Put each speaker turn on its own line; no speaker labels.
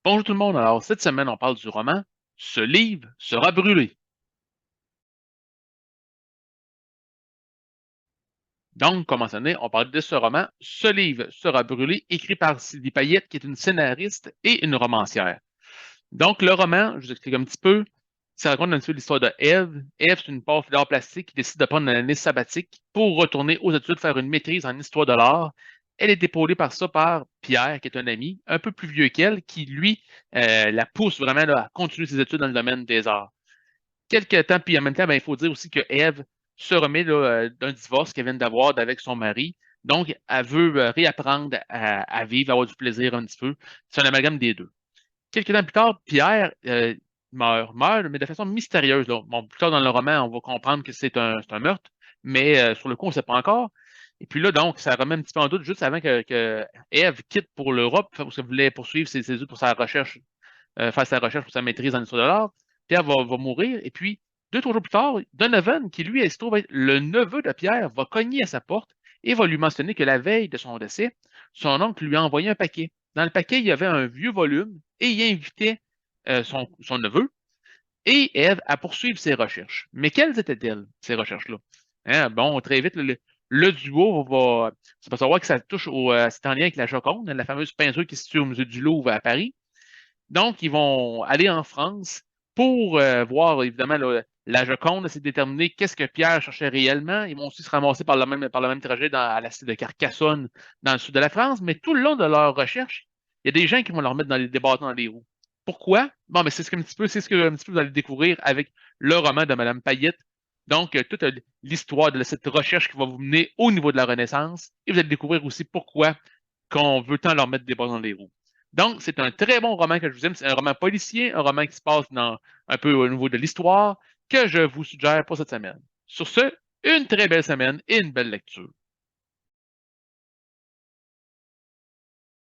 Bonjour tout le monde. Alors, cette semaine, on parle du roman Ce livre sera brûlé. Donc, comme mentionné, on parle de ce roman Ce livre sera brûlé, écrit par Sylvie Payette, qui est une scénariste et une romancière. Donc, le roman, je vous explique un petit peu, ça raconte un petit peu l'histoire de Eve. Eve, c'est une pauvre d'art plastique qui décide de prendre une année sabbatique pour retourner aux études, faire une maîtrise en histoire de l'art. Elle est épaulée par ça par Pierre, qui est un ami un peu plus vieux qu'elle, qui, lui, la pousse vraiment là, à continuer ses études dans le domaine des arts. Quelques temps, puis en même temps, ben, il faut dire aussi que Eve se remet là, d'un divorce qu'elle vient d'avoir avec son mari. Donc, elle veut réapprendre à vivre, à avoir du plaisir un petit peu. C'est un amalgame des deux. Quelques temps plus tard, Pierre meurt, mais de façon mystérieuse, là. Bon, plus tard dans le roman, on va comprendre que c'est un meurtre, mais sur le coup, on ne sait pas encore. Et puis là, donc, ça remet un petit peu en doute juste avant que Eve quitte pour l'Europe, parce qu'elle voulait poursuivre ses études pour sa recherche, faire sa recherche pour sa maîtrise en histoire de l'art. Pierre va mourir. Et puis, 2, 3 jours plus tard, Donovan, qui lui se trouve être le neveu de Pierre, va cogner à sa porte et va lui mentionner que la veille de son décès, son oncle lui a envoyé un paquet. Dans le paquet, il y avait un vieux volume et il invitait son neveu et Eve à poursuivre ses recherches. Mais quelles étaient-elles, ces recherches-là? Hein, bon, très vite, le duo ça va savoir que ça touche c'est en lien avec la Joconde, la fameuse peinture qui se situe au musée du Louvre à Paris. Donc, ils vont aller en France pour voir, évidemment, la Joconde, essayer de déterminer qu'est-ce que Pierre cherchait réellement. Ils vont aussi se ramasser par le même trajet à la cité de Carcassonne, dans le sud de la France. Mais tout le long de leur recherche, il y a des gens qui vont leur mettre des bâtons dans les roues. Pourquoi? Bon, mais c'est ce que un petit peu vous allez découvrir avec le roman de Madame Payette. Donc, toute l'histoire de cette recherche qui va vous mener au niveau de la Renaissance. Et vous allez découvrir aussi pourquoi qu'on veut tant leur mettre des bâtons dans les roues. Donc, c'est un très bon roman que je vous aime. C'est un roman policier, un roman qui se passe un peu au niveau de l'histoire, que je vous suggère pour cette semaine. Sur ce, une très belle semaine et une belle lecture.